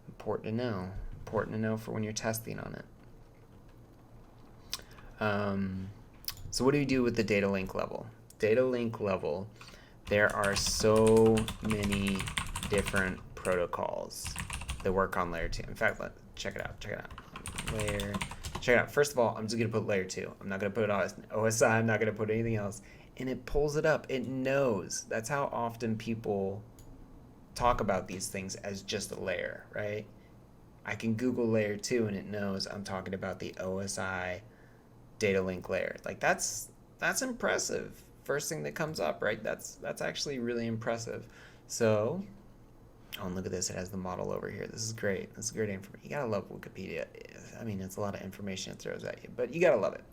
Important to know. Important to know for when you're testing on it. So what do you do with the data link level? Data link level, there are so many different protocols that work on layer 2. In fact, check it out. Check it out. First of all, I'm just going to put layer 2. I'm not going to put OSI. I'm not going to put anything else. And it pulls it up. It knows. That's how often people talk about these things as just a layer, right? I can Google layer 2 and it knows I'm talking about the OSI data link layer. Like that's impressive. First thing that comes up, right? That's actually really impressive. So, oh, and look at this. It has the model over here. This is great. This is great information. You gotta love Wikipedia. I mean, it's a lot of information it throws at you, but you gotta love it.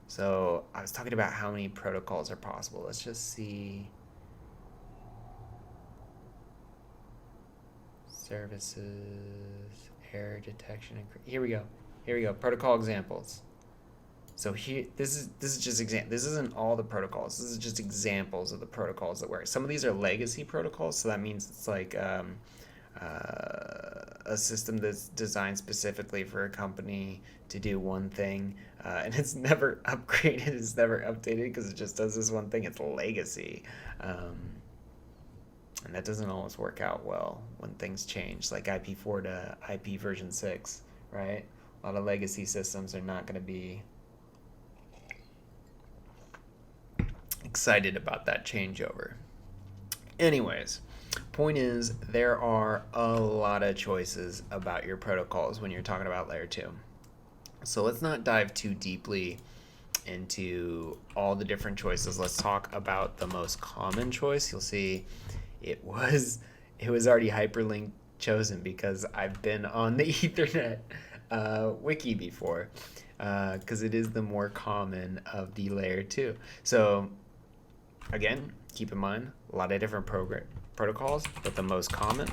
So I was talking about how many protocols are possible. Let's just see. Services, error detection, and here we go. Protocol examples. So here, this is just example. This isn't all the protocols. This is just examples of the protocols that work. Some of these are legacy protocols, so that means it's like a system that's designed specifically for a company to do one thing, and it's never upgraded, it's never updated because it just does this one thing. It's legacy, and that doesn't always work out well when things change, like IP4 to IP version 6, right? A lot of legacy systems are not going to be excited about that changeover. Anyways, point is, there are a lot of choices about your protocols when you're talking about layer 2. So let's not dive too deeply into all the different choices. Let's talk about the most common choice. You'll see it was already hyperlink chosen because I've been on the Ethernet wiki before, because it is the more common of the layer 2. So again, keep in mind, a lot of different protocols, but the most common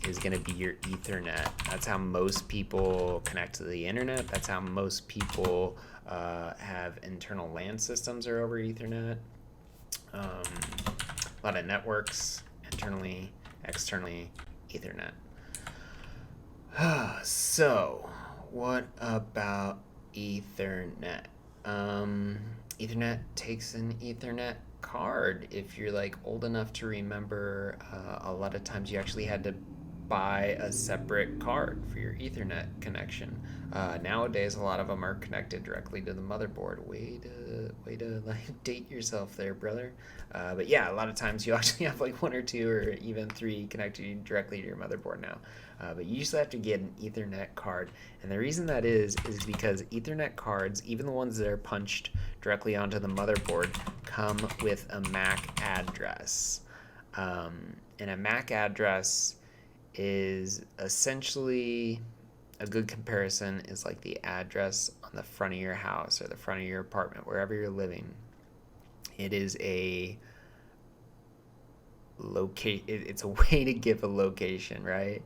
is going to be your Ethernet. That's how most people connect to the internet. That's how most people have internal LAN systems are over Ethernet. A lot of networks, internally, externally, Ethernet. So, what about Ethernet? Ethernet takes an Ethernet card. If you're like old enough to remember, a lot of times you actually had to buy a separate card for your Ethernet connection. Nowadays, a lot of them are connected directly to the motherboard. Way to like date yourself there, brother. But yeah, a lot of times you actually have like 1 or 2 or even 3 connected directly to your motherboard now. But you usually have to get an Ethernet card. And the reason that is because Ethernet cards, even the ones that are punched directly onto the motherboard, come with a MAC address. And a MAC address is essentially, a good comparison is like the address on the front of your house or the front of your apartment, wherever you're living. It is a it's a way to give a location, right?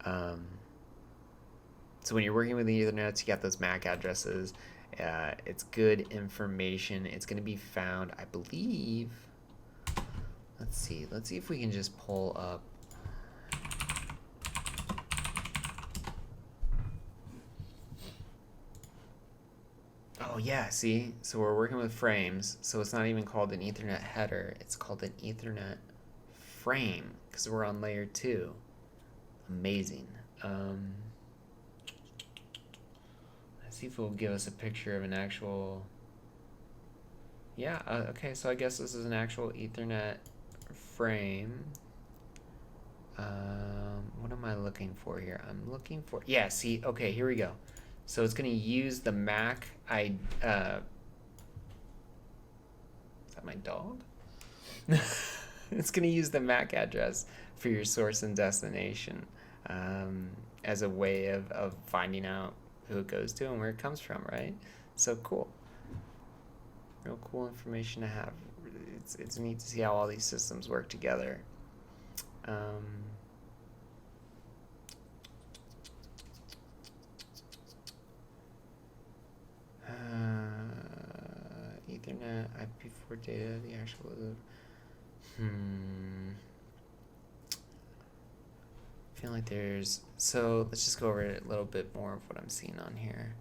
So when you're working with the Ethernet, you got those MAC addresses. It's good information. It's going to be found, I believe. Let's see if we can just pull up. Oh yeah, see? So we're working with frames, so it's not even called an Ethernet header, it's called an Ethernet frame, because we're on layer 2. Amazing. Let's see if it will give us a picture of an actual... Yeah, okay, so I guess this is an actual Ethernet frame. What am I looking for here? I'm looking for... Yeah, see, okay, here we go. So it's going to use the MAC. Is that my dog? It's going to use the MAC address for your source and destination as a way of finding out who it goes to and where it comes from, right? So cool. Real cool information to have. it's neat to see how all these systems work together. Ethernet, IP4 data, the actual. I feel like there's. So let's just go over a little bit more of what I'm seeing on here.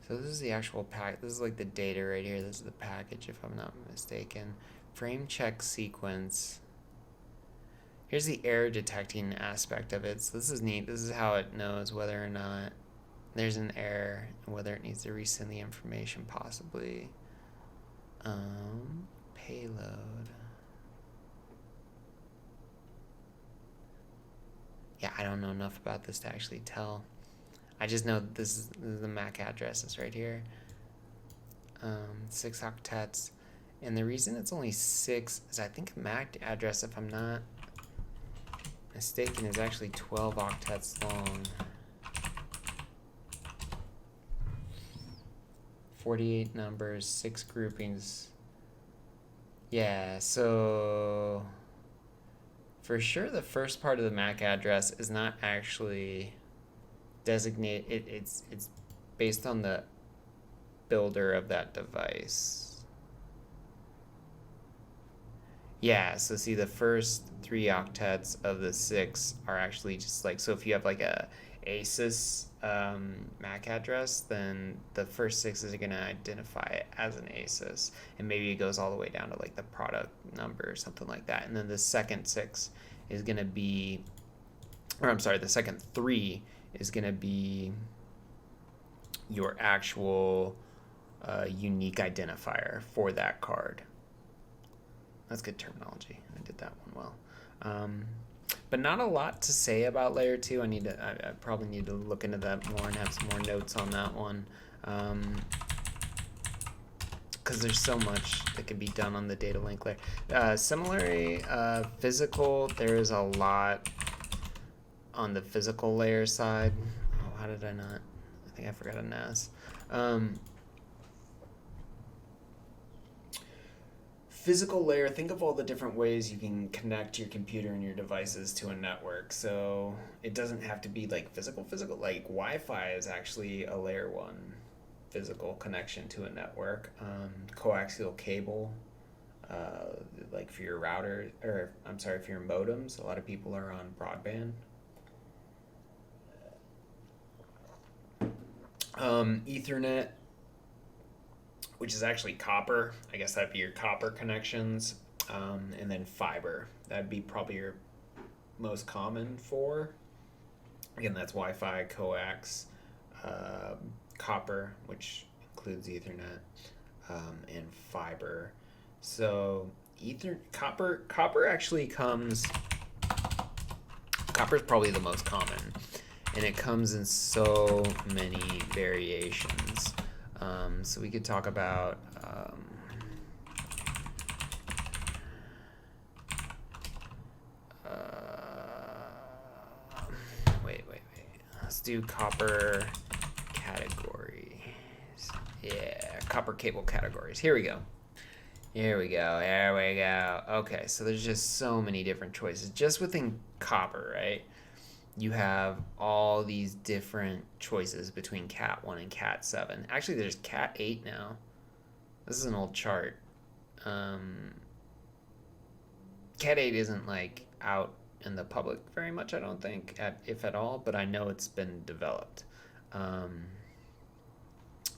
So this is the actual pack. This is like the data right here. This is the package, if I'm not mistaken. Frame check sequence. Here's the error detecting aspect of it. So this is neat. This is how it knows whether or not there's an error and whether it needs to resend the information possibly. Payload. Yeah, I don't know enough about this to actually tell. I just know this is the MAC addresses right here. 6 octets. And the reason it's only 6 is I think a MAC address, if I'm not mistaken, is actually 12 octets long. 48 numbers, 6 groupings. Yeah, so for sure the first part of the MAC address is not actually designated. It's based on the builder of that device. Yeah, so see the first 3 octets of the 6 are actually just like, so if you have like a ASUS MAC address, then the first 6 is going to identify it as an ASUS, and maybe it goes all the way down to like the product number or something like that. And then the second 6 is going to be, or I'm sorry, the second 3 is going to be your actual unique identifier for that card. That's good terminology. I did that one well. But not a lot to say about layer 2. I probably need to look into that more and have some more notes on that one. Because there's so much that can be done on the data link layer. Similarly, physical, there is a lot on the physical layer side. Oh, how did I not? I think I forgot a NAS. Physical layer, think of all the different ways you can connect your computer and your devices to a network. So it doesn't have to be like physical. Like Wi-Fi is actually a layer 1 physical connection to a network. Coaxial cable, like for your router, or I'm sorry, for your modems. A lot of people are on broadband. Ethernet, which is actually copper. I guess that'd be your copper connections. And then fiber. That'd be probably your most common for. Again, that's Wi-Fi, coax, copper, which includes Ethernet, and fiber. So copper actually comes, copper is probably the most common, and it comes in so many variations. So we could talk about wait. Let's do copper categories. Yeah, copper cable categories. Here we go. There we go. Okay, so there's just so many different choices. Just within copper, right? You have all these different choices between Cat 1 and Cat 7. Actually, there's Cat 8 now. This is an old chart. Cat 8 isn't like out in the public very much, I don't think, if at all, but I know it's been developed.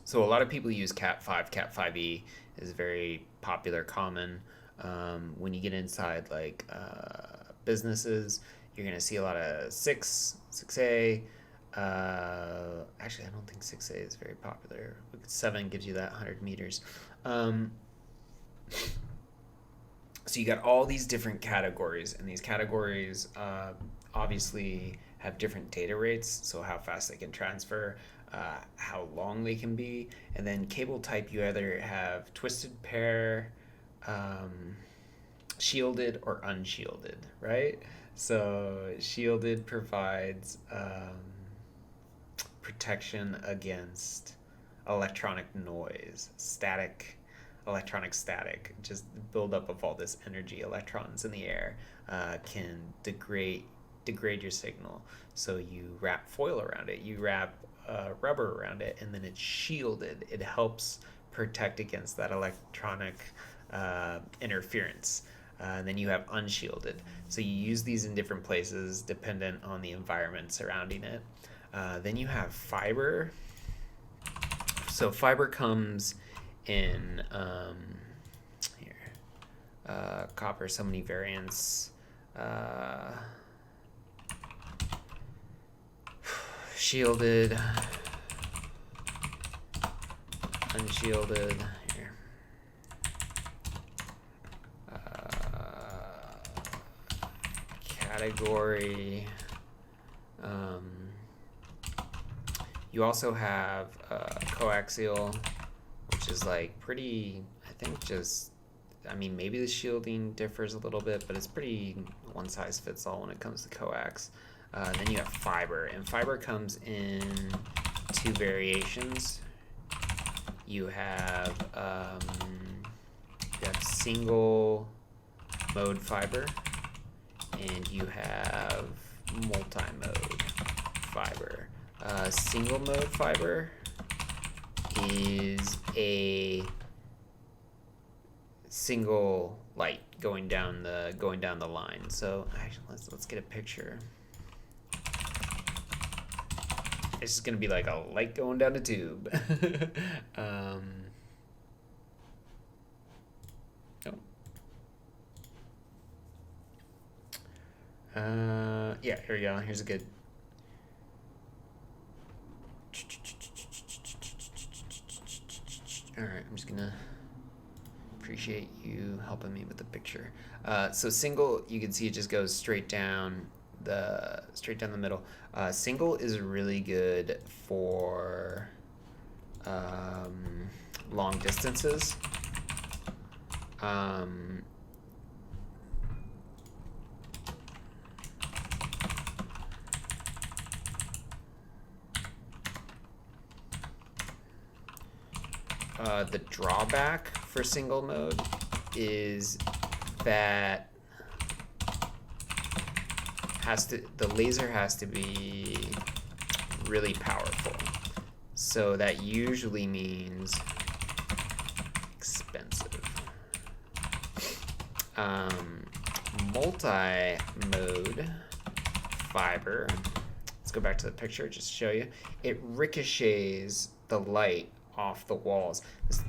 So a lot of people use Cat 5. Cat 5e is very popular, common. When you get inside like businesses, you're going to see a lot of 6A. Actually, I don't think 6A is very popular. 7 gives you that 100 meters. So you got all these different categories, and these categories obviously have different data rates, so how fast they can transfer, how long they can be, and then cable type, you either have twisted pair, shielded, or unshielded, right? So shielded provides protection against electronic noise, electronic static, just buildup of all this energy, electrons in the air, can degrade your signal. So you wrap foil around it, you wrap rubber around it, and then it's shielded. It helps protect against that electronic interference. And then you have unshielded. So you use these in different places dependent on the environment surrounding it. Then you have fiber. So fiber comes in copper, so many variants. Shielded, unshielded. Here. Category. You also have coaxial, which is like pretty, I think just, I mean, maybe the shielding differs a little bit, but it's pretty one size fits all when it comes to coax. Then you have fiber, and fiber comes in two variations. You have single mode fiber, and you have multi-mode fiber. Single mode fiber is a single light going down the line. So actually, let's get a picture. It's just gonna be like a light going down a tube. Yeah, here we go. Here's a good. All right, I'm just gonna appreciate you helping me with the picture. So single, you can see it just goes straight down the middle. Single is really good for long distances. The drawback for single mode is that the laser has to be really powerful. So that usually means expensive. Multi-mode fiber, let's go back to the picture just to show you. It ricochets the light off the walls. This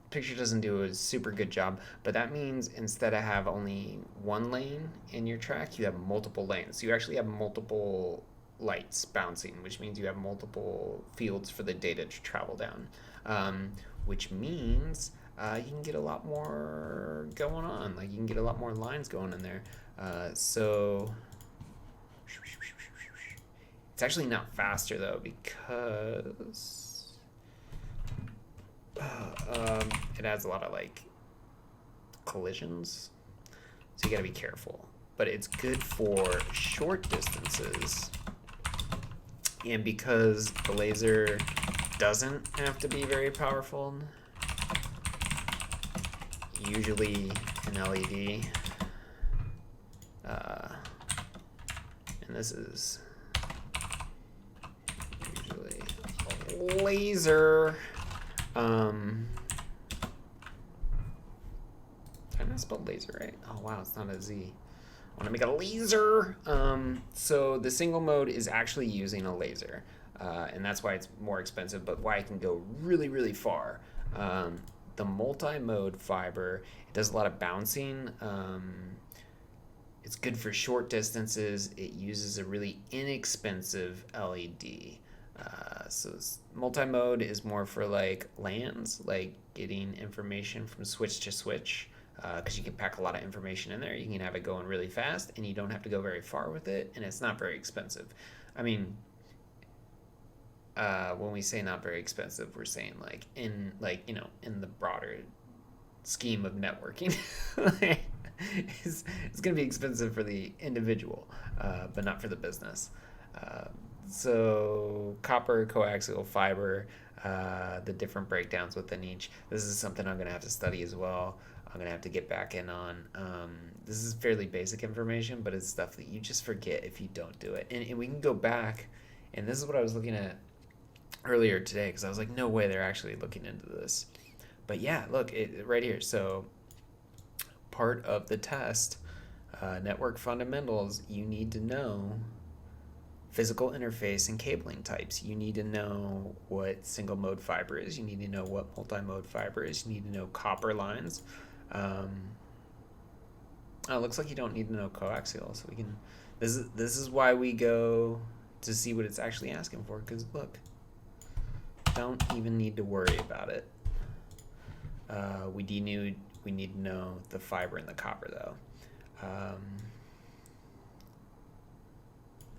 picture doesn't do a super good job, but that means instead of have only one lane in your track, you have multiple lanes. So you actually have multiple lights bouncing, which means you have multiple fields for the data to travel down, which means you can get a lot more going on. Like you can get a lot more lines going in there. So it's actually not faster though, because it adds a lot of like collisions, so you gotta be careful. But it's good for short distances, and because the laser doesn't have to be very powerful, usually an LED, and this is usually a laser. Did I not spell laser right? Oh wow, it's not a Z. I want to make a laser. So the single mode is actually using a laser, and that's why it's more expensive, but why it can go really, really far. The multi-mode fiber, it does a lot of bouncing. It's good for short distances. It uses a really inexpensive LED. So multi-mode is more for like LANs, like getting information from switch to switch, because you can pack a lot of information in there. You can have it going really fast, and you don't have to go very far with it, and it's not very expensive. I mean, when we say not very expensive, we're saying like in the broader scheme of networking, it's going to be expensive for the individual, but not for the business. So copper, coaxial, fiber, the different breakdowns within each. This is something I'm gonna have to study as well. I'm gonna have to get back in on. This is fairly basic information, but it's stuff that you just forget if you don't do it. And we can go back, and this is what I was looking at earlier today because I was like, no way they're actually looking into this. But yeah, look, right here. So part of the test, network fundamentals, you need to know physical interface and cabling types. You need to know what single mode fiber is. You need to know what multi-mode fiber is. You need to know copper lines. It looks like you don't need to know coaxial, so we can. This is why we go to see what it's actually asking for. Because look, don't even need to worry about it. We need to know the fiber and the copper though.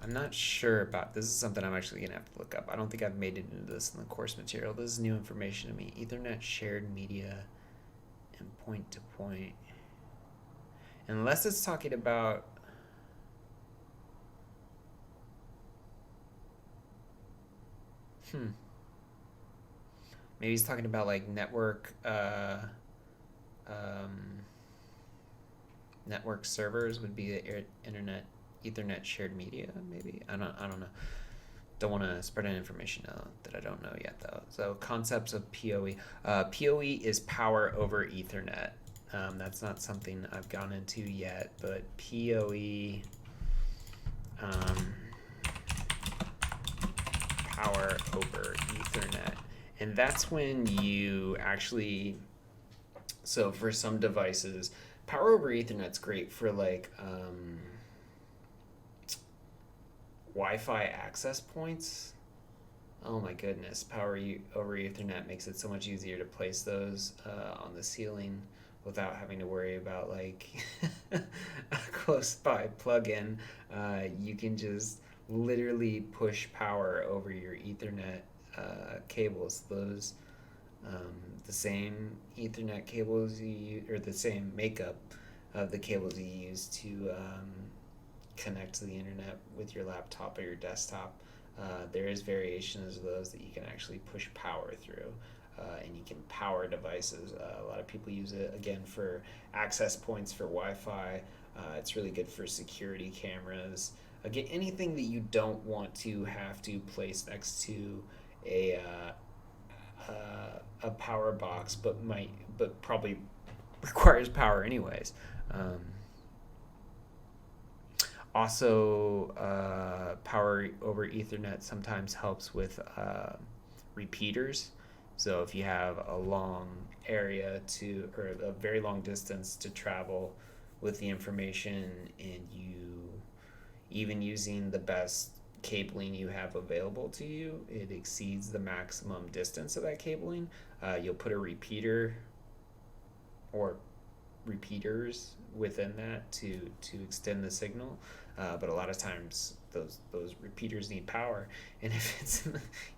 I'm not sure about this. Is something I'm actually gonna have to look up. I don't think I've made it into this in the course material. This is new information to me. Ethernet shared media and point to point. Unless it's talking about maybe he's talking about like network network servers would be the internet Ethernet shared media, maybe. I don't know. Don't want to spread any information out that I don't know yet, though. So concepts of PoE. PoE is power over Ethernet. That's not something I've gone into yet, but PoE, power over Ethernet. And that's when you actually, so for some devices, power over Ethernet's great for like, Wi-Fi access points. Oh my goodness, power over Ethernet makes it so much easier to place those on the ceiling without having to worry about like a close by plug-in. You can just literally push power over your Ethernet cables. Those the same Ethernet cables you use, or the same makeup of the cables you use to connect to the internet with your laptop or your desktop. There is variations of those that you can actually push power through, and you can power devices. A lot of people use it again for access points for Wi-Fi. It's really good for security cameras. Again, anything that you don't want to have to place next to a power box, but probably requires power anyways. Also, power over Ethernet sometimes helps with repeaters. So if you have a long area or a very long distance to travel with the information, and you, even using the best cabling you have available to you, it exceeds the maximum distance of that cabling, you'll put a repeater or repeaters within that to extend the signal, but a lot of times those repeaters need power, and if it's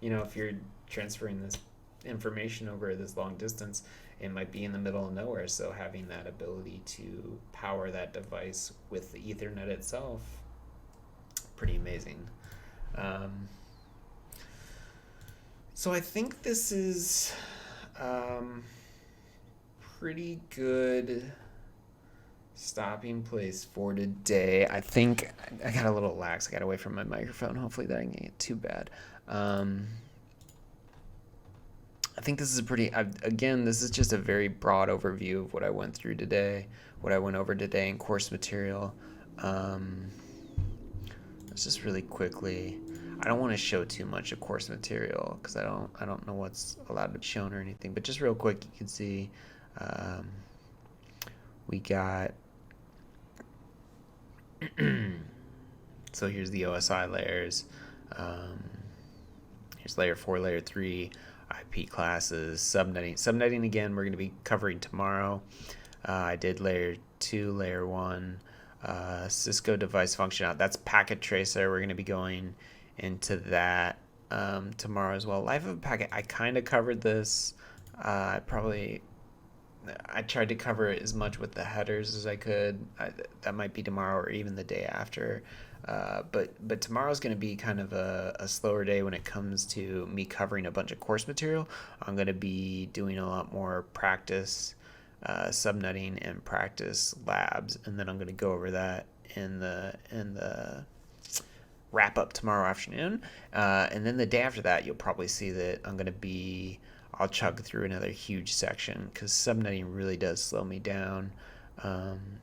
if you're transferring this information over this long distance, it might be in the middle of nowhere, so having that ability to power that device with the Ethernet itself, pretty amazing. So I think this is pretty good stopping place for today. I think I got a little lax. I got away from my microphone. Hopefully that didn't get too bad. I think this is again, this is just a very broad overview of what I went through today, what I went over today in course material. Let's just really quickly, I don't want to show too much of course material because I don't know what's allowed to be shown or anything, but just real quick, you can see we got so here's the OSI layers. Here's layer 4, layer 3, IP classes, subnetting. Subnetting, again, we're going to be covering tomorrow. I did layer 2, layer 1, Cisco device function. That's packet tracer. We're going to be going into that tomorrow as well. Life of a packet, I kind of covered this. I probably I tried to cover it as much with the headers as I could. That might be tomorrow or even the day after. But tomorrow's going to be kind of a slower day when it comes to me covering a bunch of course material. I'm going to be doing a lot more practice subnetting and practice labs, and then I'm going to go over that in the wrap up tomorrow afternoon. And then the day after that, you'll probably see that I'll chug through another huge section because subnetting really does slow me down,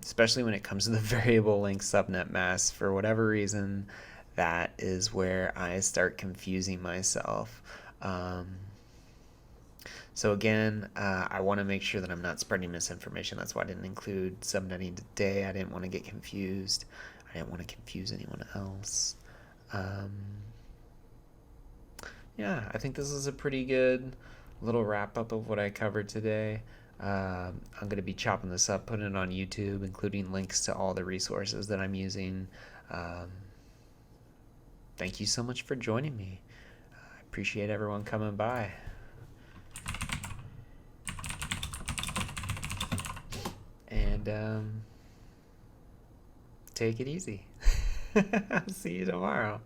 especially when it comes to the variable length subnet mask. For whatever reason, that is where I start confusing myself. So again, I want to make sure that I'm not spreading misinformation. That's why I didn't include subnetting today. I didn't want to get confused. I didn't want to confuse anyone else. Yeah, I think this is a pretty good little wrap up of what I covered today. I'm going to be chopping this up, putting it on YouTube, including links to all the resources that I'm using. Thank you so much for joining me. I appreciate everyone coming by. And take it easy. See you tomorrow.